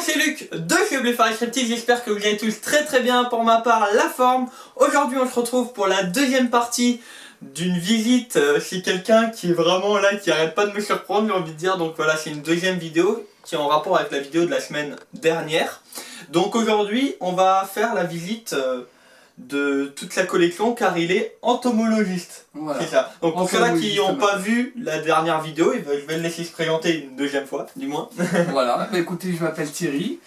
c'est Luc de chez Bluefaris Reptile, j'espère que vous allez tous très bien, pour ma part la forme. Aujourd'hui on se retrouve pour la deuxième partie d'une visite chez quelqu'un qui est vraiment là, qui arrête pas de me surprendre, j'ai envie de dire. Donc voilà, c'est une deuxième vidéo qui est en rapport avec la vidéo de la semaine dernière. Donc aujourd'hui on va faire la visite de toute la collection car il est entomologiste. Voilà. C'est ça. Donc pour ceux-là qui n'ont pas vu la dernière vidéo, je vais le laisser se présenter une deuxième fois, du moins. Voilà, bah écoutez, je m'appelle Thierry,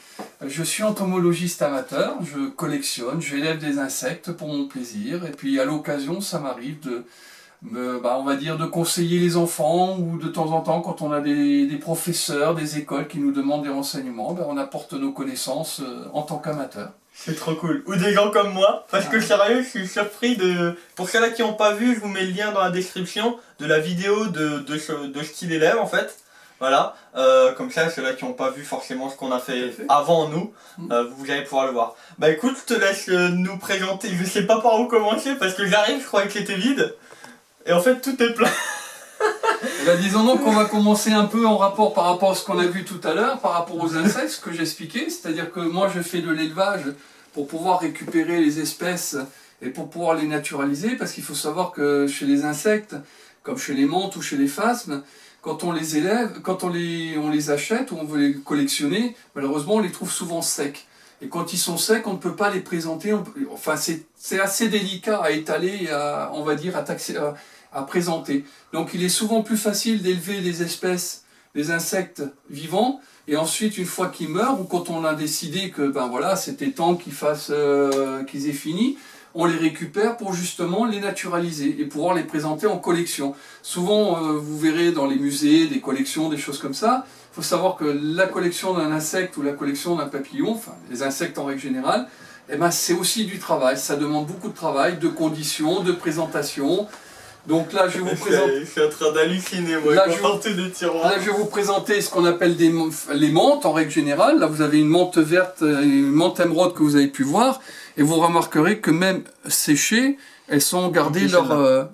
je suis entomologiste amateur, je collectionne, j'élève des insectes pour mon plaisir, et puis à l'occasion ça m'arrive de, on va dire, de conseiller les enfants, ou de temps en temps quand on a des professeurs, des écoles qui nous demandent des renseignements, on apporte nos connaissances en tant qu'amateur. C'est trop cool. Ou des gens comme moi, parce que sérieux, je suis surpris de... Pour ceux-là qui n'ont pas vu, je vous mets le lien dans la description de la vidéo de ce qu'il élève en fait. Voilà, comme ça, ceux-là qui n'ont pas vu forcément ce qu'on a fait avant nous, vous allez pouvoir le voir. Bah écoute, je te laisse nous présenter, je sais pas par où commencer, parce que j'arrive, je croyais que c'était vide, et en fait tout est plein. Disons donc qu'on va commencer un peu en rapport par rapport à ce qu'on a vu tout à l'heure, par rapport aux insectes, ce que j'expliquais, c'est-à-dire que moi je fais de l'élevage pour pouvoir récupérer les espèces et pour pouvoir les naturaliser, parce qu'il faut savoir que chez les insectes, comme chez les menthes ou chez les phasmes, quand on les élève, quand on les achète ou on veut les collectionner, malheureusement on les trouve souvent secs. Et quand ils sont secs, on ne peut pas les présenter, enfin c'est assez délicat à étaler, on va dire à présenter. Donc il est souvent plus facile d'élever des espèces, des insectes vivants, et ensuite une fois qu'ils meurent, ou quand on a décidé que voilà, c'était temps qu'ils aient fini, on les récupère pour justement les naturaliser et pouvoir les présenter en collection. Souvent vous verrez dans les musées, des collections, des choses comme ça. Il faut savoir que la collection d'un insecte ou la collection d'un papillon, enfin les insectes en règle générale, c'est aussi du travail, ça demande beaucoup de travail, de conditions, de présentation. Donc là, je vais vous présenter... Je suis en train d'halluciner, moi, là, je vais vous présenter ce qu'on appelle les menthes, en règle générale. Là, vous avez une menthe verte et une menthe émeraude que vous avez pu voir. Et vous remarquerez que même séchées, elles sont gardées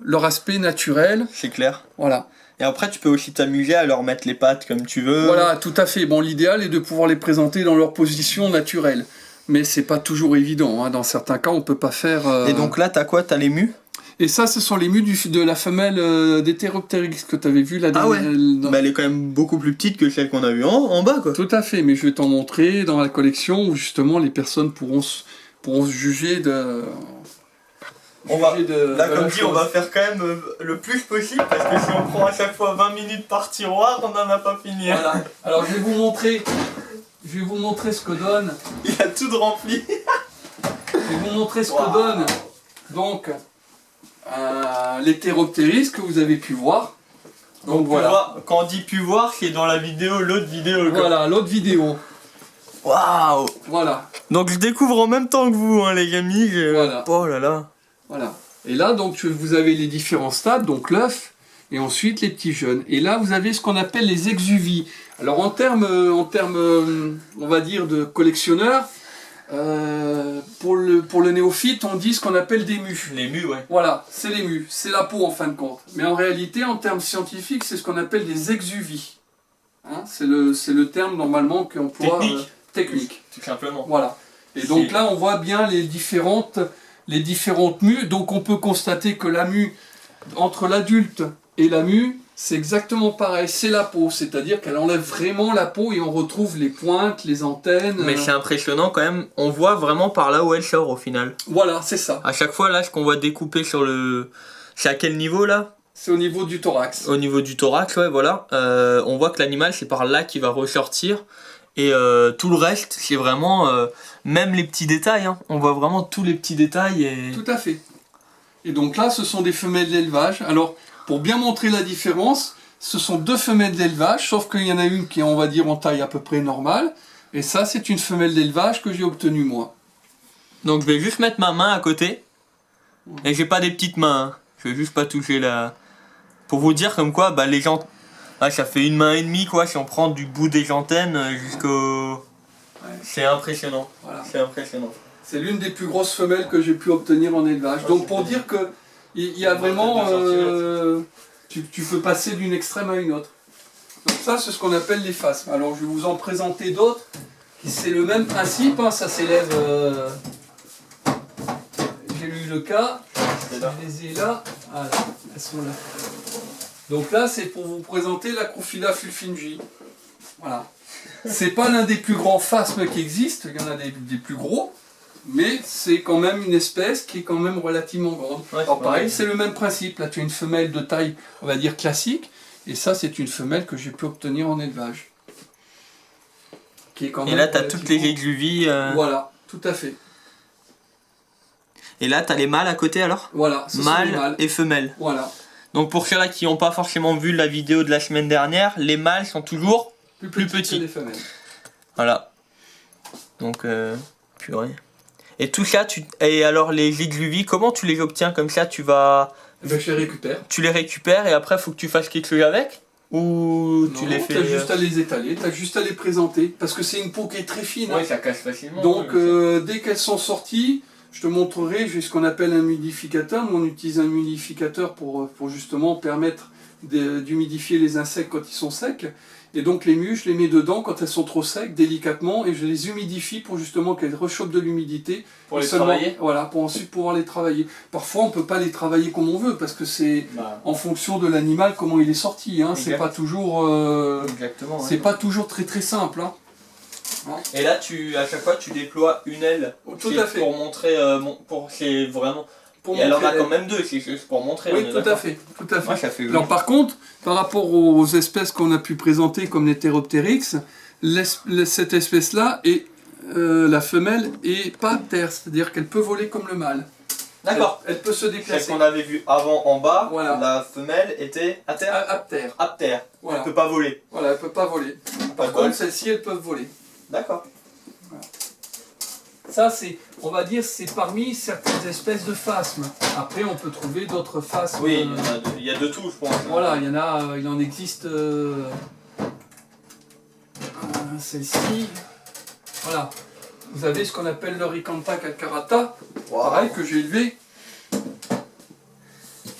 leur aspect naturel. C'est clair. Voilà. Et après, tu peux aussi t'amuser à leur mettre les pattes comme tu veux. Voilà, tout à fait. Bon, l'idéal est de pouvoir les présenter dans leur position naturelle. Mais c'est pas toujours évident, hein. Dans certains cas, on peut pas faire... Et donc là, t'as quoi? T'as les mus? Et ça, ce sont les mus de la femelle d'Heteropteryx que tu avais vu la dernière. Ah ouais. Elle est quand même beaucoup plus petite que celle qu'on a vue en bas, quoi. Tout à fait, mais je vais t'en montrer dans la collection où justement les personnes pourront se juger de... Comme dit, on va faire quand même le plus possible, parce que si on prend à chaque fois 20 minutes par tiroir, on n'en a pas fini. Voilà. Alors je vais vous montrer ce que donne... Il a tout de rempli. Je vais vous montrer ce que donne donc l'Heteropteryx que vous avez pu voir. Donc voilà. Quand on dit pu voir, c'est dans la vidéo, l'autre vidéo. Voilà, l'autre vidéo. Waouh. Voilà. Donc je découvre en même temps que vous, hein, les amis. Voilà. Oh là là. Voilà. Et là, donc, vous avez les différents stades, donc l'œuf, et ensuite les petits jeunes. Et là, vous avez ce qu'on appelle les exuvies. Alors, en termes, on va dire, de collectionneurs, pour le néophyte, on dit ce qu'on appelle des mus. Les mus, ouais. Voilà, c'est les mus, c'est la peau en fin de compte. Mais en réalité, en termes scientifiques, c'est ce qu'on appelle des exuvies. Hein, c'est le terme normalement qu'on pourra... Technique. Tout simplement. Voilà. Et donc là, on voit bien les différentes mues. Donc on peut constater que la mue, entre l'adulte et la mue, c'est exactement pareil, c'est la peau, c'est-à-dire qu'elle enlève vraiment la peau et on retrouve les pointes, les antennes. Mais c'est impressionnant quand même, on voit vraiment par là où elle sort au final. Voilà, c'est ça. À chaque fois là, ce qu'on voit découper sur le... C'est à quel niveau là? C'est au niveau du thorax. Au niveau du thorax, ouais, voilà. On voit que l'animal, c'est par là qu'il va ressortir. Et tout le reste, c'est vraiment... même les petits détails, hein. On voit vraiment tous les petits détails. Et... Tout à fait. Et donc là, ce sont des femelles d'élevage. Alors... Pour bien montrer la différence, ce sont deux femelles d'élevage, sauf qu'il y en a une qui est, on va dire, en taille à peu près normale. Et ça, c'est une femelle d'élevage que j'ai obtenue moi. Donc je vais juste mettre ma main à côté. Et j'ai pas des petites mains, hein. Je vais juste pas toucher la... Pour vous dire comme quoi, les gens... Ah, ça fait une main et demie, quoi, si on prend du bout des antennes jusqu'au... Ouais. C'est impressionnant. Voilà. C'est impressionnant. C'est l'une des plus grosses femelles que j'ai pu obtenir en élevage. Donc pour dire que... Il y a vraiment... tu peux passer d'une extrême à une autre. Donc ça, c'est ce qu'on appelle les phasmes. Alors je vais vous en présenter d'autres. C'est le même principe, hein, ça s'élève. J'ai lu le cas, je les ai là. Voilà, elles sont là. Donc là, c'est pour vous présenter l'Acrophylla fulfingi. Voilà. C'est pas l'un des plus grands phasmes qui existent, il y en a des plus gros, mais c'est quand même une espèce qui est quand même relativement grande. Ouais, alors pareil, c'est le même principe. Là, tu as une femelle de taille, on va dire classique, et ça, c'est une femelle que j'ai pu obtenir en élevage. Qui est quand Et même là, tu as toutes les égluvie. Voilà, tout à fait. Et là, tu as les mâles à côté alors? Voilà, ce sont les Mâles mâles. et femelles. Voilà. Donc pour ceux-là qui n'ont pas forcément vu la vidéo de la semaine dernière, les mâles sont toujours plus petits. Que les femelles. Voilà. Donc, purée. Et tout ça, et alors les égluvie, comment tu les obtiens comme ça? Tu vas... Ben, je les récupère. Tu les récupères et après, il faut que tu fasses quelque chose avec? Ou tu les fais... T'as juste à les étaler, t'as juste à les présenter. Parce que c'est une peau qui est très fine. Oui, hein. ça casse facilement. Donc, dès qu'elles sont sorties, je te montrerai, j'ai ce qu'on appelle un humidificateur. Nous, on utilise un humidificateur pour justement permettre d'humidifier les insectes quand ils sont secs. Et donc les muches, je les mets dedans quand elles sont trop secs, délicatement, et je les humidifie pour justement qu'elles rechopent de l'humidité. Pour les travailler. Voilà, pour ensuite pouvoir les travailler. Parfois, on ne peut pas les travailler comme on veut, parce que c'est en fonction de l'animal, comment il est sorti. Hein. C'est pas toujours... Exactement. c'est pas toujours très très simple. Hein. Et là, à chaque fois, tu déploies une aile. Tout à fait. Pour montrer... c'est vraiment... Pour et elle en a montrer quand même deux, c'est juste pour montrer. Oui, tout à fait. Tout à fait. Ouais, ça fait Alors par contre, par rapport aux espèces qu'on a pu présenter comme les Pteropteryx, cette espèce-là, la femelle est pas terre, c'est-à-dire qu'elle peut voler comme le mâle. D'accord. Elle peut se déplacer. Celle qu'on avait vue avant en bas, Voilà. la femelle était à terre. À terre. À terre. Voilà. Elle peut pas voler. Voilà, elle peut pas voler. Par contre, celles-ci, elles peuvent voler. D'accord. Voilà. Ça, on va dire, c'est parmi certaines espèces de phasmes. Après, on peut trouver d'autres phasmes. Oui, il y a de tout, je pense. Voilà, il en existe. Celle-ci. Voilà. Vous avez ce qu'on appelle le Ricantha calcarata, pareil, que j'ai élevé.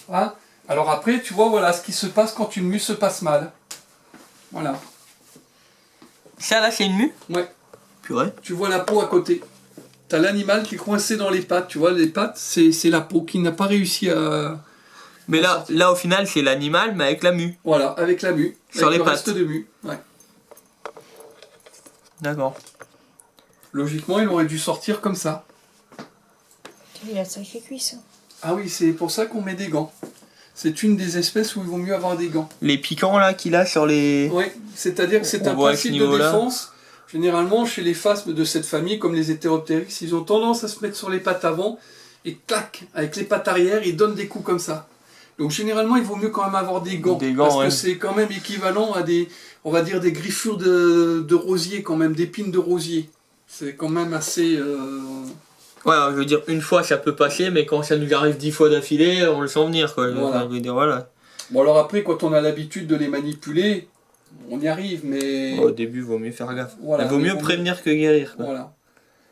Voilà. Alors après, tu vois, voilà ce qui se passe quand une mue se passe mal. Voilà. Ça là, c'est une mue? Ouais. Purée. Tu vois la peau à côté. Tu as l'animal qui est coincé dans les pattes. Tu vois, les pattes, c'est la peau qui n'a pas réussi à... Mais là, au final, c'est l'animal, mais avec la mue. Voilà, avec la mue. Sur avec les le pattes. reste de mue. Ouais. D'accord. Logiquement, il aurait dû sortir comme ça. Il a de sacrées cuisses. Ah oui, c'est pour ça qu'on met des gants. C'est une des espèces où il vaut mieux avoir des gants. Les piquants là qu'il a sur les... Oui, c'est-à-dire que c'est On un voit à ce principe de niveau-là. défense. Généralement, chez les phasmes de cette famille, comme les Heteropteryx, ils ont tendance à se mettre sur les pattes avant et clac, avec les pattes arrière, ils donnent des coups comme ça. Donc généralement, il vaut mieux quand même avoir des gants, parce que c'est quand même équivalent à des, on va dire, des griffures de rosier quand même, d'épines de rosier. C'est quand même assez... Ouais, je veux dire, une fois ça peut passer, mais quand ça nous arrive 10 fois d'affilée, on le sent venir quoi. Voilà. Je veux dire, voilà. Bon alors après, quand on a l'habitude de les manipuler, on y arrive, mais... Au début, il vaut mieux faire gaffe. Voilà, il vaut mieux prévenir que guérir. Quoi. Voilà.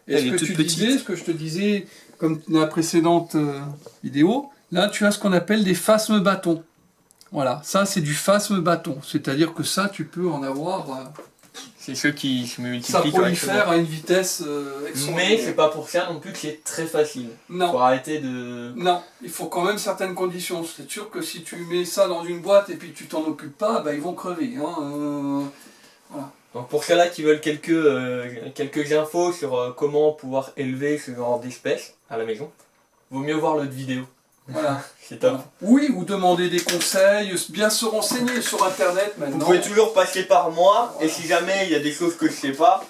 Et Elle ce est que toute tu petite. disais, ce que je te disais, comme dans la précédente vidéo, là tu as ce qu'on appelle des phasmes bâtons. Voilà, ça c'est du phasme bâton, c'est-à-dire que ça tu peux en avoir... C'est ceux qui se multiplient. ça prolifère à une vitesse Mais extraordinaire. c'est pas pour ça non plus que c'est très facile. Non. Faut arrêter de... Non, il faut quand même certaines conditions. C'est sûr que si tu mets ça dans une boîte et puis tu t'en occupes pas, bah, ils vont crever. Hein. Voilà. Donc pour ceux-là qui veulent quelques infos sur comment pouvoir élever ce genre d'espèces à la maison, vaut mieux voir l'autre vidéo. Voilà. C'est top. Oui, ou demander des conseils, bien se renseigner sur internet maintenant. Vous pouvez toujours passer par moi, et si jamais il y a des choses que je sais pas,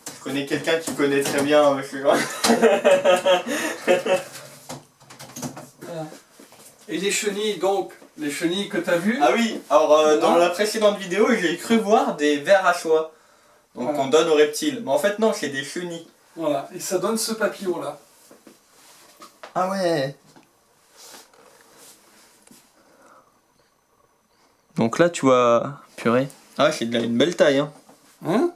je connais quelqu'un qui connaît très bien ce genre. Voilà. Et les chenilles, donc, les chenilles que tu as vues. Ah oui, alors dans la précédente vidéo, j'ai cru voir des vers à soie. Donc Voilà. on donne aux reptiles. Mais en fait non, c'est des chenilles. Voilà, et ça donne ce papillon-là. Ah ouais. Donc là, tu vois... Purée. Ah, c'est une belle taille, hein. Hein?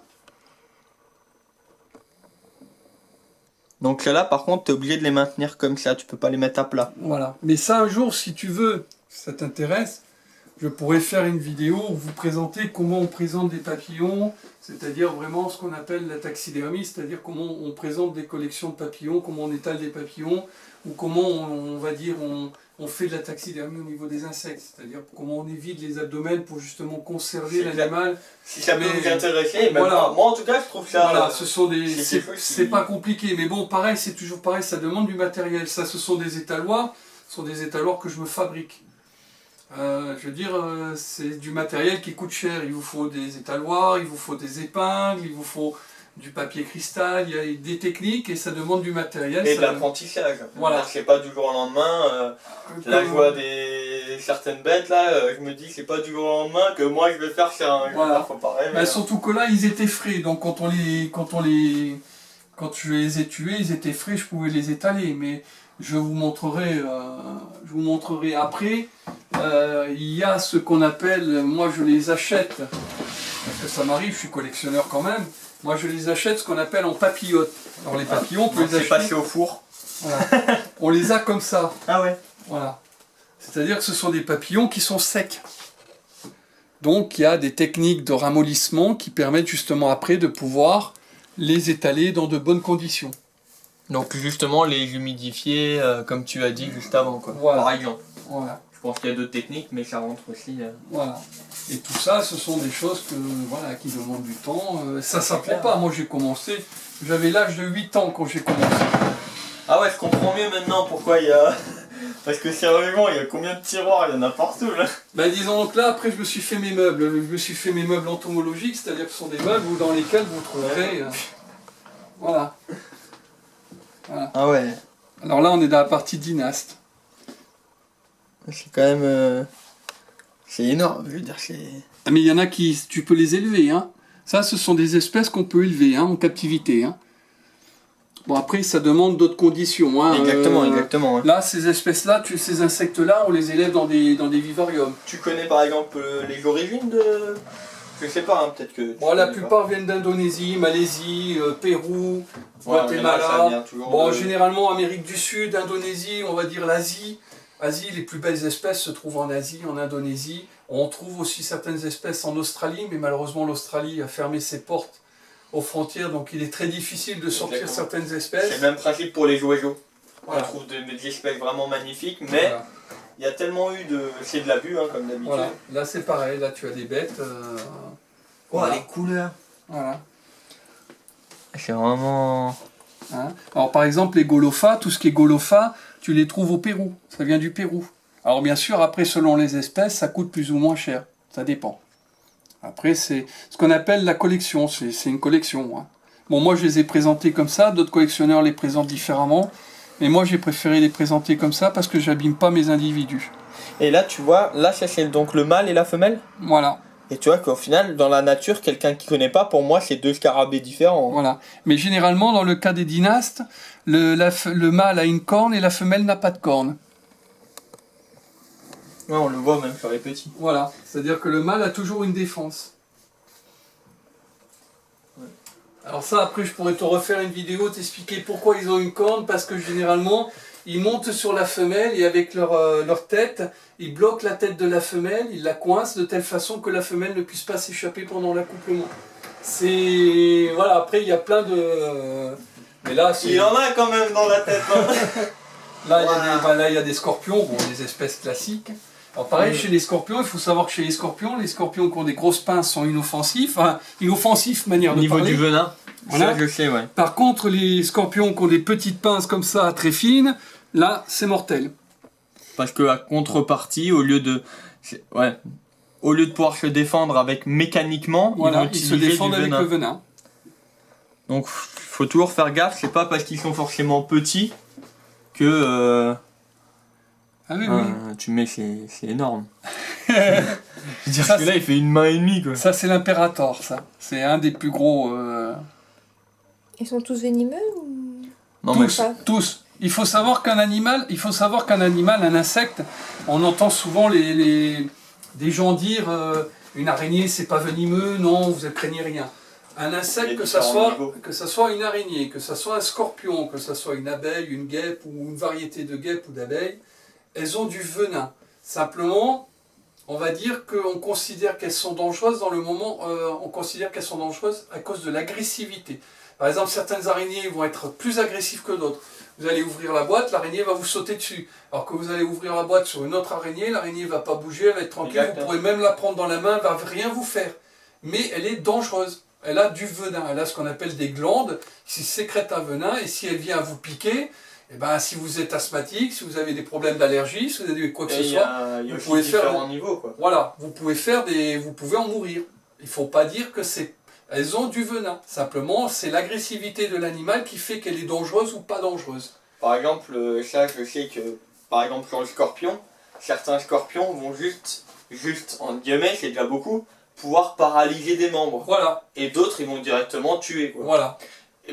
Donc là, par contre, t'es obligé de les maintenir comme ça. Tu peux pas les mettre à plat. Voilà. Mais ça, un jour, si tu veux, si ça t'intéresse, je pourrais faire une vidéo où vous présenter comment on présente des papillons, c'est-à-dire vraiment ce qu'on appelle la taxidermie, c'est-à-dire comment on présente des collections de papillons, comment on étale des papillons, ou comment on va dire on fait de la taxidermie au niveau des insectes, c'est-à-dire comment on évite les abdomens pour justement conserver l'animal. Si ça peut vous intéresser, même voilà. moi en tout cas je trouve ça... Voilà, ce sont des... C'est pas compliqué, mais bon, pareil, c'est toujours pareil, ça demande du matériel. Ça, ce sont des étaloirs, que je me fabrique. Je veux dire, c'est du matériel qui coûte cher. Il vous faut des étaloirs, il vous faut des épingles, il vous faut du papier cristal, il y a des techniques et ça demande du matériel. Et de l'apprentissage. Voilà. C'est pas du jour au lendemain. Là, je vois certaines bêtes, là, je me dis que c'est pas du jour au lendemain que moi je vais faire un... Voilà. Faut pas rêver, bah, surtout que là, ils étaient frais. Donc quand je les ai tués, ils étaient frais, je pouvais les étaler. Mais je vous montrerai après. Il y a ce qu'on appelle, moi je les achète, parce que ça m'arrive, je suis collectionneur quand même. Moi je les achète ce qu'on appelle en papillote. Alors les papillons, on peut les acheter. Passé au four. Voilà. On les a comme ça. Ah ouais. Voilà. C'est-à-dire que ce sont des papillons qui sont secs. Donc il y a des techniques de ramollissement qui permettent justement après de pouvoir les étaler dans de bonnes conditions. Donc justement les humidifier comme tu as dit juste avant quoi. Voilà. Par exemple. Voilà. Je pense qu'il y a d'autres techniques mais ça rentre aussi. Voilà. Et tout ça, ce sont des choses qui demandent du temps. Ça s'apprend pas. Moi j'ai commencé, j'avais l'âge de 8 ans quand j'ai commencé. Ah ouais, je comprends mieux maintenant pourquoi il y a... Parce que sérieusement, il y a combien de tiroirs? Il y en a partout là. Bah disons que là, après je me suis fait mes meubles. Je me suis fait mes meubles entomologiques, c'est-à-dire que ce sont des meubles dans lesquels vous trouverez... voilà. Voilà. Ah ouais. Alors là, on est dans la partie dynaste. C'est quand même... c'est énorme, je veux dire, c'est... Ah, mais il y en a qui... Tu peux les élever, hein. Ça, ce sont des espèces qu'on peut élever, hein, en captivité, hein. Bon, après, ça demande d'autres conditions, hein. Exactement. Ouais. Là, ces espèces-là, ces insectes-là, on les élève dans des vivariums. Tu connais par exemple les origines de... Je sais pas, hein, peut-être que... Bon, la plupart viennent d'Indonésie, Malaisie, Pérou, Guatemala. Bon, généralement Amérique du Sud, Indonésie, on va dire l'Asie. Asie, les plus belles espèces se trouvent en Asie, en Indonésie. On trouve aussi certaines espèces en Australie, mais malheureusement l'Australie a fermé ses portes aux frontières, donc il est très difficile de sortir certaines espèces. C'est le même principe pour les oiseaux. Voilà. On trouve des espèces vraiment magnifiques, mais il y a tellement eu de... C'est de l'abus, hein, comme d'habitude. Voilà. Là c'est pareil, là tu as des bêtes. Voilà. Les couleurs. Voilà. C'est vraiment... Hein. Alors par exemple les golofas, tout ce qui est golofa, tu les trouves au Pérou, ça vient du Pérou. Alors bien sûr, après selon les espèces, ça coûte plus ou moins cher, ça dépend. Après c'est ce qu'on appelle la collection, c'est une collection. Hein. Bon moi je les ai présentés comme ça, d'autres collectionneurs les présentent différemment, mais moi j'ai préféré les présenter comme ça parce que j'abîme pas mes individus. Et là tu vois, là ça c'est donc le mâle et la femelle. Voilà. Et tu vois qu'au final, dans la nature, quelqu'un qui connaît pas, pour moi, c'est deux scarabées différents. Voilà. Mais généralement, dans le cas des dynastes, le mâle a une corne et la femelle n'a pas de corne. Ouais, on le voit même sur les petits. Voilà. C'est-à-dire que le mâle a toujours une défense. Ouais. Alors ça, après, je pourrais te refaire une vidéo, t'expliquer pourquoi ils ont une corne, parce que généralement, ils montent sur la femelle et avec leur tête, ils bloquent la tête de la femelle, ils la coincent de telle façon que la femelle ne puisse pas s'échapper pendant l'accouplement. C'est... Voilà, après il y a plein de... Mais là, il y en a quand même dans la tête. Hein. Là, il y a des scorpions, bon, des espèces classiques. Alors pareil, chez les scorpions, il faut savoir que chez les scorpions qui ont des grosses pinces sont inoffensifs. Enfin, inoffensifs, manière de parler. Au niveau du venin, voilà. Ça je sais, ouais. Par contre, les scorpions qui ont des petites pinces comme ça, très fines, là, c'est mortel. Parce que à contrepartie, au lieu de pouvoir se défendre avec mécaniquement, voilà, ils se défendent avec le venin. Donc faut toujours faire gaffe, c'est pas parce qu'ils sont forcément petits que ah oui, tu mets, c'est énorme. Je dire que là il fait une main et demie quoi. Ça c'est l'impérator, ça. C'est un des plus gros. Ils sont tous venimeux ou... Non, tous. Il faut savoir qu'un animal, un insecte, on entend souvent des gens dire une araignée c'est pas venimeux, non, vous ne craignez rien. Un insecte, que ça soit une araignée, que ça soit un scorpion, que ça soit une abeille, une guêpe ou une variété de guêpes ou d'abeilles, elles ont du venin. Simplement, on va dire qu'on considère qu'elles sont dangereuses dans le moment, on considère qu'elles sont dangereuses à cause de l'agressivité. Par exemple, certaines araignées vont être plus agressives que d'autres. Vous allez ouvrir la boîte, l'araignée va vous sauter dessus. Alors que vous allez ouvrir la boîte sur une autre araignée, l'araignée ne va pas bouger, elle va être tranquille, vous pourrez même la prendre dans la main, elle ne va rien vous faire. Mais elle est dangereuse. Elle a du venin, elle a ce qu'on appelle des glandes qui sécrètent un venin, et si elle vient vous piquer, eh ben, si vous êtes asthmatique, si vous avez des problèmes d'allergie, si vous avez quoi que ce soit, vous pouvez faire différents niveaux, quoi. Voilà, vous pouvez en mourir. Il ne faut pas dire que elles ont du venin. Simplement, c'est l'agressivité de l'animal qui fait qu'elle est dangereuse ou pas dangereuse. Par exemple, ça, je sais que, par exemple, sur le scorpion, certains scorpions vont juste en guillemets, c'est déjà beaucoup, pouvoir paralyser des membres. Voilà. Et d'autres, ils vont directement tuer, quoi. Voilà.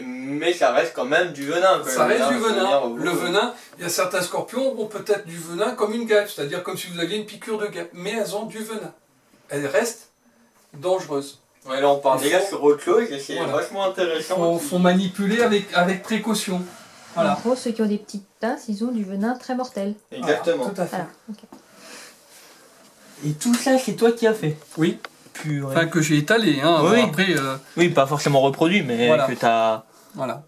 Mais ça reste quand même du venin. Quoi. Ça reste du venin. Le venin, il y a certains scorpions qui ont peut-être du venin comme une guêpe, c'est-à-dire comme si vous aviez une piqûre de guêpe, mais elles ont du venin. Elles restent dangereuses. Ouais, là on parle déjà sur autre chose et c'est vachement intéressant. Il faut manipuler avec précaution. Voilà. En gros, ceux qui ont des petites tasses, ils ont du venin très mortel. Exactement. Tout à fait. Voilà. Okay. Et tout ça, c'est toi qui as fait? Oui. Purée. Enfin, que j'ai étalé. Hein. Oui. Bon, après, oui, pas forcément reproduit, mais que tu as... Voilà.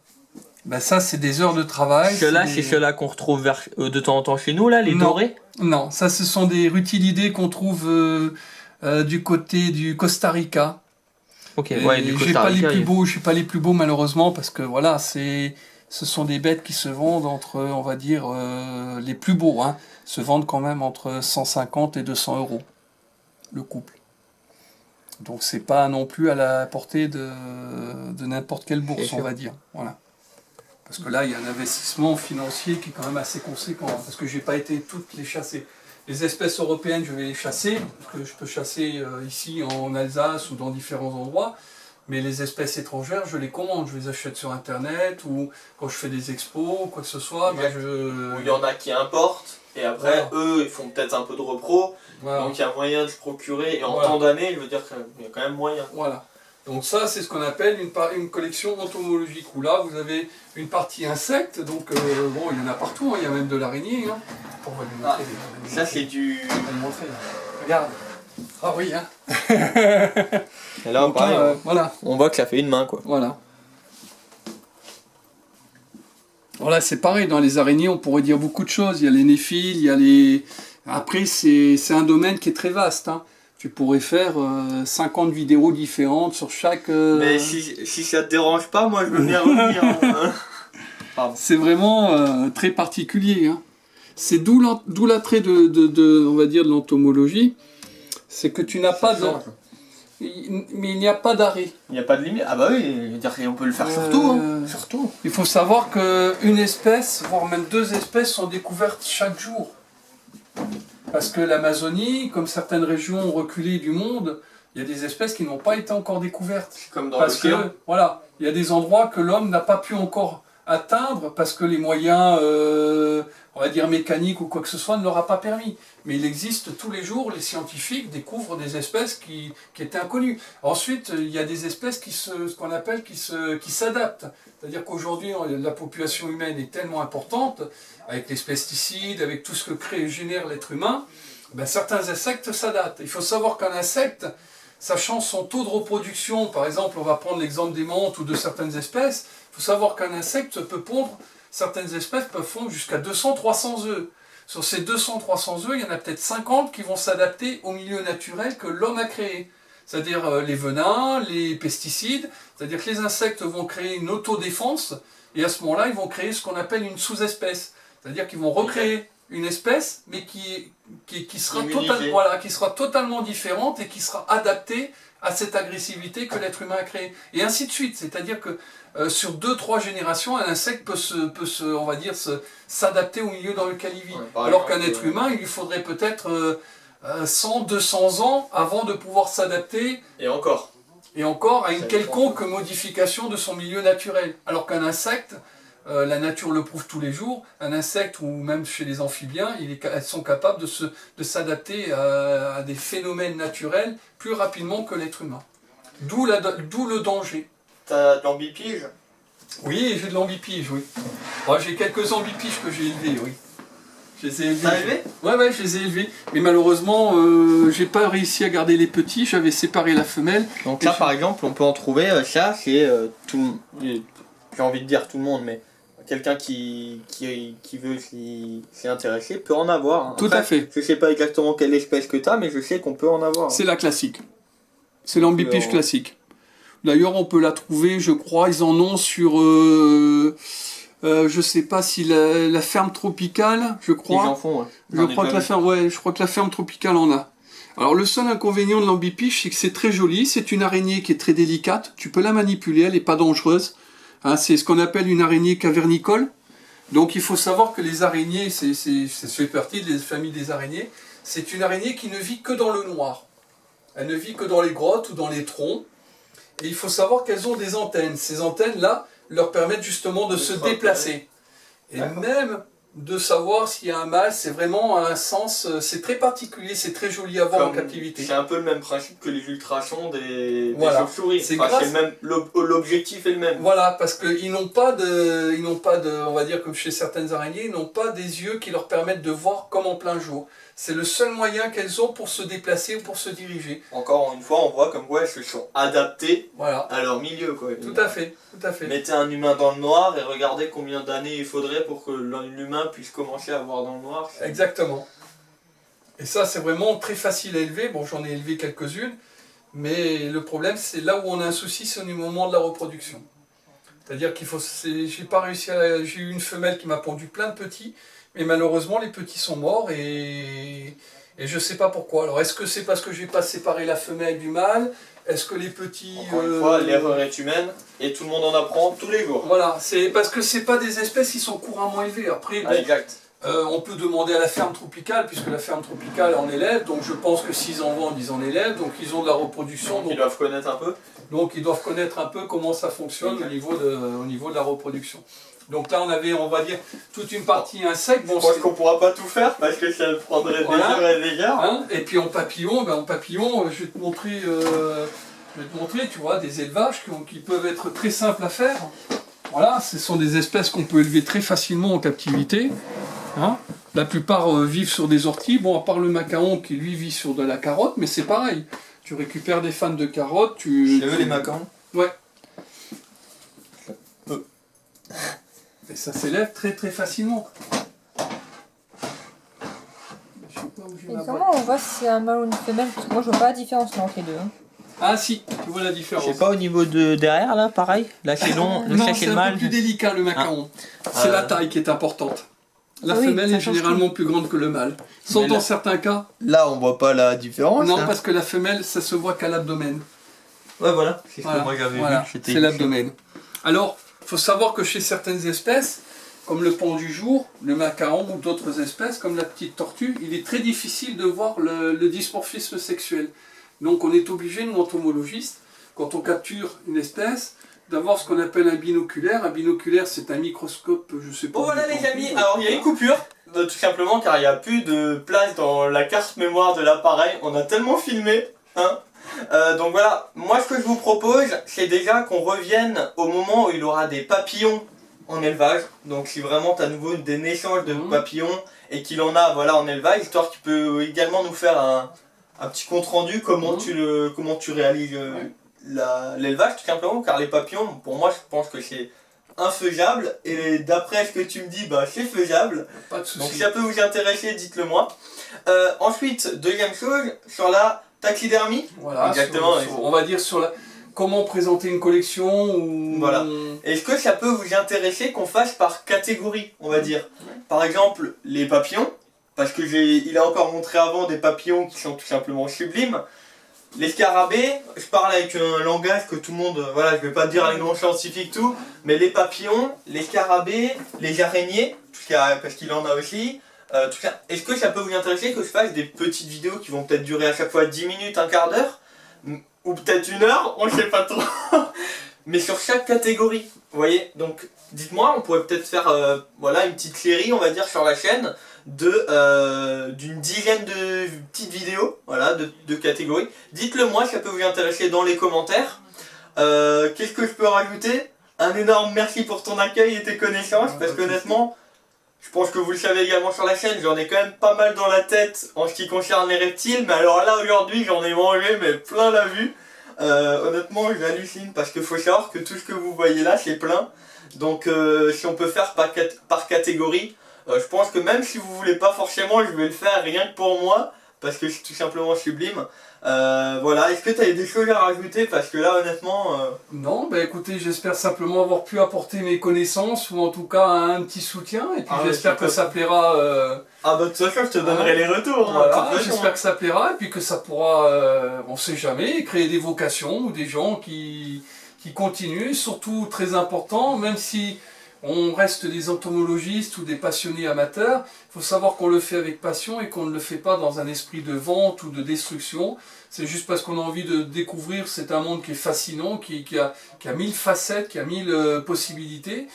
Ben ça, c'est des heures de travail. Ceux-là, c'est ceux-là qu'on retrouve de temps en temps chez nous, là, les dorés? Non, ça, ce sont des rutilidés qu'on trouve du côté du Costa Rica. Ok, ouais, du Costa Rica. Je suis pas les plus beaux, malheureusement, parce que voilà, ce sont des bêtes qui se vendent entre, on va dire, les plus beaux, hein, se vendent quand même entre 150 et 200 euros, le couple. Donc c'est pas non plus à la portée de n'importe quelle bourse, on va dire. Voilà. Parce que là, il y a un investissement financier qui est quand même assez conséquent, parce que j'ai pas été toutes les chasser. Les espèces européennes, je vais les chasser, parce que je peux chasser ici en Alsace ou dans différents endroits, mais les espèces étrangères, je les commande, je les achète sur Internet, ou quand je fais des expos, ou quoi que ce soit. Ben il y en a qui importent, et après, eux, ils font peut-être un peu de repro, donc il y a moyen de se procurer, et en temps d'année, je veux dire qu'il y a quand même moyen. Voilà. Donc ça, c'est ce qu'on appelle une collection entomologique, où là, vous avez une partie insectes, donc bon, il y en a partout, hein, il y a même de l'araignée. Hein. On va lui montrer. Ça, c'est du... On va lui montrer, là. Regarde. Ah oui, hein. Et là, pareil, voilà. On voit que ça fait une main, quoi. Voilà. Voilà, c'est pareil, dans les araignées, on pourrait dire beaucoup de choses. Il y a les néphiles, il y a les... Après, c'est un domaine qui est très vaste, hein. Tu pourrais faire 50 vidéos différentes sur chaque... Mais si ça te dérange pas, moi je veux bien revenir. C'est vraiment très particulier. Hein. C'est d'où l'attrait on va dire, de l'entomologie, c'est que tu n'as pas de... Mais il n'y a pas d'arrêt. Il n'y a pas de limite. Ah bah oui, je veux dire, on peut le faire surtout. Hein. Surtout. Il faut savoir qu'une espèce, voire même deux espèces, sont découvertes chaque jour. Parce que l'Amazonie, comme certaines régions ont reculé du monde, il y a des espèces qui n'ont pas été encore découvertes. Comme dans parce que, voilà, il y a des endroits que l'homme n'a pas pu encore atteindre parce que les moyens, on va dire mécaniques ou quoi que ce soit, ne leur a pas permis. Mais il existe tous les jours, les scientifiques découvrent des espèces qui étaient inconnues. Ensuite, il y a des espèces ce qu'on appelle qui s'adaptent. C'est-à-dire qu'aujourd'hui, la population humaine est tellement importante, avec les pesticides, avec tout ce que génère l'être humain, ben certains insectes s'adaptent. Il faut savoir qu'un insecte, sachant son taux de reproduction, par exemple, on va prendre l'exemple des menthes ou de certaines espèces, il faut savoir qu'un insecte peut pondre, certaines espèces peuvent pondre jusqu'à 200-300 œufs. Sur ces 200-300 œufs, il y en a peut-être 50 qui vont s'adapter au milieu naturel que l'homme a créé. C'est-à-dire les venins, les pesticides, c'est-à-dire que les insectes vont créer une autodéfense, et à ce moment-là, ils vont créer ce qu'on appelle une sous-espèce. C'est-à-dire qu'ils vont recréer une espèce, mais qui sera totalement différente et qui sera adaptée à cette agressivité que l'être humain a créée. Et ainsi de suite. C'est-à-dire que sur 2-3 générations, un insecte peut s'adapter au milieu dans lequel il vit. Alors qu'un être humain, il lui faudrait peut-être 100-200 ans avant de pouvoir s'adapter. Et encore à une quelconque modification de son milieu naturel. Alors qu'un insecte, la nature le prouve tous les jours, un insecte ou même chez les amphibiens, elles sont capables de s'adapter à des phénomènes naturels plus rapidement que l'être humain. D'où le danger. T'as de l'ambipige? Oui, j'ai de l'ambipige, oui. J'ai quelques ambipiges que j'ai élevés, oui. Je les ai élevés. T'as élevé? Ouais, je les ai élevés. Mais malheureusement, j'ai pas réussi à garder les petits, j'avais séparé la femelle. Donc là, par exemple, on peut en trouver, ça, c'est tout... J'ai envie de dire tout le monde, mais quelqu'un qui veut s'y intéresser peut en avoir. Hein. Tout à fait. Je sais pas exactement quelle espèce que t'as, mais je sais qu'on peut en avoir. C'est la classique. C'est l'ambipiche classique. D'ailleurs, on peut la trouver, je crois, ils en ont sur... je sais pas si la ferme tropicale, je crois. Ils en font, ouais. Je crois que la ferme tropicale en a. Alors le seul inconvénient de l'ambipiche, c'est que c'est très joli, c'est une araignée qui est très délicate, tu peux la manipuler, elle n'est pas dangereuse. Hein, c'est ce qu'on appelle une araignée cavernicole. Donc il faut savoir que les araignées, ça fait partie des familles des araignées, c'est une araignée qui ne vit que dans le noir. Elle ne vit que dans les grottes ou dans les troncs. Et il faut savoir qu'elles ont des antennes. Ces antennes-là leur permettent justement de se déplacer. Et même de savoir s'il y a un mâle, c'est vraiment un sens, c'est très particulier, c'est très joli à voir en captivité. C'est un peu le même principe que les ultrasons des chauves-souris. C'est l'objectif est le même. Voilà, parce qu'ils n'ont pas de, on va dire comme chez certaines araignées, ils n'ont pas des yeux qui leur permettent de voir comme en plein jour. C'est le seul moyen qu'elles ont pour se déplacer ou pour se diriger. Encore une fois, on voit comme quoi elles se sont adaptées voilà. à leur milieu. Quoi. Tout à fait. Mettez un humain dans le noir et regardez combien d'années il faudrait pour que l'humain puisse commencer à voir dans le noir. Exactement. Et ça, c'est vraiment très facile à élever. Bon, j'en ai élevé quelques-unes, mais le problème, c'est là où on a un souci, c'est au moment de la reproduction. C'est-à-dire qu'il faut, j'ai pas réussi à, j'ai eu une femelle qui m'a pondu plein de petits, mais malheureusement les petits sont morts et je sais pas pourquoi. Alors est-ce que c'est parce que j'ai pas séparé la femelle du mâle? Est-ce que les petits... Encore une fois, l'erreur est humaine et tout le monde en apprend tous les jours. Voilà, c'est parce que c'est pas des espèces qui sont couramment élevées. Après, bon, exact. On peut demander à la ferme tropicale, puisque la ferme tropicale en élève, donc je pense que s'ils en vendent, ils en élèvent, donc ils ont de la reproduction. Donc ils doivent connaître un peu. Donc ils doivent connaître un peu comment ça fonctionne au niveau de la reproduction. Donc là on avait, on va dire, toute une partie insecte. Bon, je pense qu'on ne pourra pas tout faire parce que ça prendrait des heures et des heures. Hein, et puis en papillon, je vais te montrer, tu vois, des élevages qui peuvent être très simples à faire. Voilà, ce sont des espèces qu'on peut élever très facilement en captivité. Hein, la plupart vivent sur des orties, bon à part le macaon qui lui vit sur de la carotte, mais c'est pareil. Tu récupères des fans de carottes, C'est eux les macaons? Ouais. Et ça s'élève très très facilement. Je sais pas où j'ai Et ma comment on voit si c'est un mâle ou une femelle? Parce que moi je vois pas la différence là, entre les deux. Hein. Ah si, tu vois la différence. Je sais pas au niveau de derrière là, pareil. Là c'est long, le non, chef c'est et le un mâle. peu plus délicat le macaon. C'est la taille qui est importante. La femelle est généralement plus grande que le mâle. Sauf dans certains cas. Là on voit pas la différence. Non, parce que la femelle, ça se voit qu'à l'abdomen. Ouais voilà, c'est ce que moi j'avais vu. C'est l'abdomen. Alors, il faut savoir que chez certaines espèces, comme le pont du jour, le macaon ou d'autres espèces, comme la petite tortue, il est très difficile de voir le dysmorphisme sexuel. Donc on est obligé, nous entomologistes, quand on capture une espèce, d'avoir ce qu'on appelle un binoculaire. Un binoculaire, c'est un microscope, je sais pas. Bon voilà les amis, alors il y a une coupure, tout simplement car il n'y a plus de place dans la carte mémoire de l'appareil, on a tellement filmé, hein. Donc voilà, moi ce que je vous propose, c'est déjà qu'on revienne au moment où il aura des papillons en élevage. Donc si vraiment tu as à nouveau des naissances de papillons et qu'il en a voilà, en élevage, histoire qu'il peut également nous faire un petit compte rendu, comment tu réalises l'élevage tout simplement, car les papillons, pour moi je pense que c'est infaisable, et d'après ce que tu me dis, bah c'est faisable. Pas de souci. Donc si ça peut vous intéresser, dites-le moi. Ensuite, deuxième chose, sur la taxidermie. Voilà, exactement. On va dire sur comment présenter une collection ou... Voilà. Est-ce que ça peut vous intéresser qu'on fasse par catégorie, on va dire? Par exemple, les papillons, parce que il a encore montré avant des papillons qui sont tout simplement sublimes. Les scarabées, je parle avec un langage que tout le monde, voilà, je vais pas dire les noms scientifiques tout, mais les papillons, les scarabées, les araignées, parce qu'il en a aussi, tout ça. Est-ce que ça peut vous intéresser que je fasse des petites vidéos qui vont peut-être durer à chaque fois 10 minutes, un quart d'heure, ou peut-être une heure, on ne sait pas trop, mais sur chaque catégorie, vous voyez? Donc dites-moi, on pourrait peut-être faire voilà, une petite série, on va dire, sur la chaîne, d'une dizaine de petites vidéos, voilà, de catégories. Dites-le moi, ça peut vous intéresser dans les commentaires. Qu'est-ce que je peux rajouter? Un énorme merci pour ton accueil et tes connaissances, parce qu'honnêtement, Je pense que vous le savez également sur la chaîne, j'en ai quand même pas mal dans la tête en ce qui concerne les reptiles, mais alors là aujourd'hui j'en ai mangé mais plein la vue. Honnêtement j'hallucine parce qu'il faut savoir que tout ce que vous voyez là c'est plein. Donc si on peut faire par catégorie, je pense que même si vous voulez pas forcément, je vais le faire rien que pour moi, parce que c'est tout simplement sublime. Voilà, est-ce que tu as des choses à rajouter? Parce que là honnêtement... Non, bah écoutez, j'espère simplement avoir pu apporter mes connaissances, ou en tout cas un petit soutien, et puis j'espère que ça plaira... Ah bah de toute façon je te donnerai les retours. Voilà, j'espère que ça plaira, et puis que ça pourra, on sait jamais, créer des vocations, ou des gens qui continuent, surtout très important, même si... on reste des entomologistes ou des passionnés amateurs, il faut savoir qu'on le fait avec passion et qu'on ne le fait pas dans un esprit de vente ou de destruction. C'est juste parce qu'on a envie de découvrir, c'est un monde qui est fascinant, qui a 1000 facettes, qui a 1000 possibilités,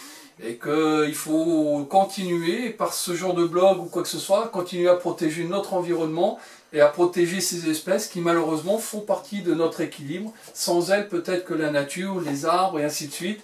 et qu'il faut continuer, par ce genre de blog ou quoi que ce soit, continuer à protéger notre environnement et à protéger ces espèces qui malheureusement font partie de notre équilibre. Sans elles, peut-être que la nature, les arbres et ainsi de suite,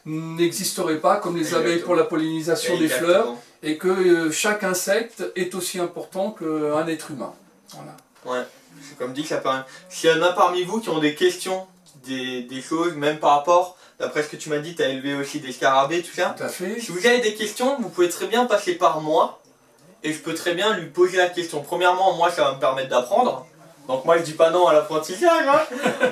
n'existerait pas, comme les abeilles pour la pollinisation des fleurs, et que chaque insecte est aussi important qu'un être humain. Voilà. Ouais, c'est comme dit, ça permet. S'il y en a parmi vous qui ont des questions, des choses, même par rapport, d'après ce que tu m'as dit, tu as élevé aussi des scarabées, tout ça. Tout à fait. Si vous avez des questions, vous pouvez très bien passer par moi, et je peux très bien lui poser la question. Premièrement, moi, ça va me permettre d'apprendre. Donc moi je dis pas non à l'apprentissage. Hein.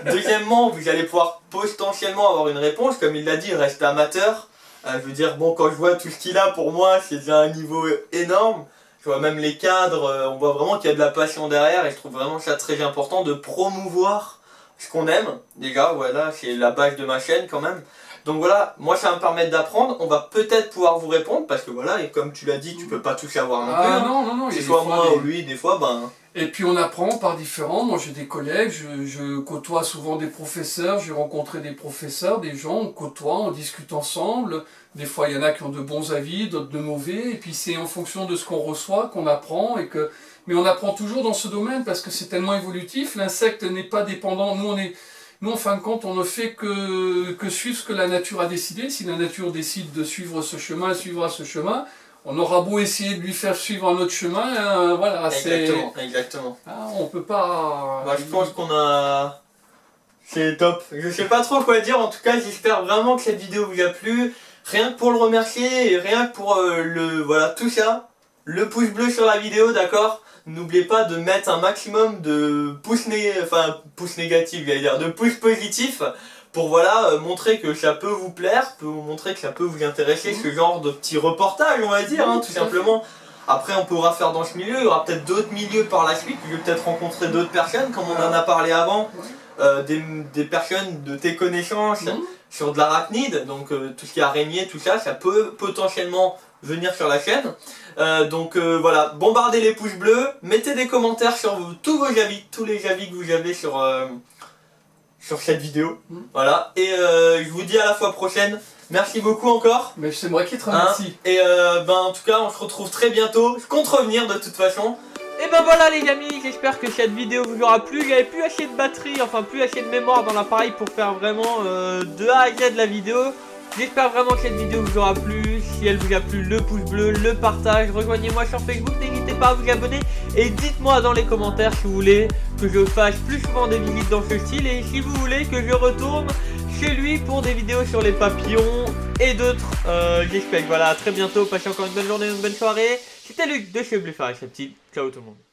Deuxièmement, vous allez pouvoir potentiellement avoir une réponse, comme il l'a dit, reste amateur. Je veux dire, bon, quand je vois tout ce qu'il a, pour moi, c'est déjà un niveau énorme. Je vois même les cadres, on voit vraiment qu'il y a de la passion derrière, et je trouve vraiment ça très important de promouvoir ce qu'on aime. Déjà, voilà, c'est la base de ma chaîne quand même. Donc voilà, moi ça va me permettre d'apprendre, on va peut-être pouvoir vous répondre, parce que voilà, et comme tu l'as dit, tu peux pas tout savoir non plus. Ah non, que ce soit moi ou lui, des fois, ben... Et puis on apprend par différents, moi j'ai des collègues, je côtoie souvent des professeurs, j'ai rencontré des professeurs, des gens, on côtoie, on discute ensemble, des fois il y en a qui ont de bons avis, d'autres de mauvais, et puis c'est en fonction de ce qu'on reçoit qu'on apprend, mais on apprend toujours dans ce domaine parce que c'est tellement évolutif, l'insecte n'est pas dépendant, nous en fin de compte on ne fait que suivre ce que la nature a décidé, si la nature décide de suivre ce chemin, elle suivra ce chemin. On aura beau essayer de lui faire suivre un autre chemin, voilà, Exactement. Ah, on peut pas... Bah, je pense qu'on a... C'est top. Je sais pas trop quoi dire, en tout cas j'espère vraiment que cette vidéo vous a plu. Rien que pour le remercier, et rien que pour voilà, tout ça. Le pouce bleu sur la vidéo, d'accord? N'oubliez pas de mettre un maximum de pouces négatifs, j'allais dire, de pouces positifs. Pour voilà, montrer que ça peut vous plaire, montrer que ça peut vous intéresser, ce genre de petit reportage, on va dire, hein, tout simplement. Après, on pourra faire dans ce milieu, il y aura peut-être d'autres milieux par la suite, je vais peut-être rencontrer d'autres personnes, comme on en a parlé avant, des personnes de tes connaissances sur de l'arachnide, donc tout ce qui est araignée, tout ça, ça peut potentiellement venir sur la chaîne. Donc voilà, bombardez les pouces bleus, mettez des commentaires sur tous vos avis, tous les avis que vous avez sur cette vidéo. Voilà, et je vous dis à la fois prochaine. Merci beaucoup encore. Mais c'est moi qui te remercie. Et en tout cas, on se retrouve très bientôt. Je compte revenir de toute façon. Et ben voilà les amis, j'espère que cette vidéo vous aura plu. J'avais plus assez de batterie, enfin plus assez de mémoire dans l'appareil pour faire vraiment de A à Z la vidéo. J'espère vraiment que cette vidéo vous aura plu. Si elle vous a plu, le pouce bleu, le partage. Rejoignez-moi sur Facebook, n'hésitez pas à vous abonner. Et dites-moi dans les commentaires si vous voulez que je fasse plus souvent des visites dans ce style. Et si vous voulez que je retourne chez lui pour des vidéos sur les papillons et d'autres. J'espère que voilà, à très bientôt. Passez encore une bonne journée, une bonne soirée. C'était Luc de chez Blueface, ciao tout le monde.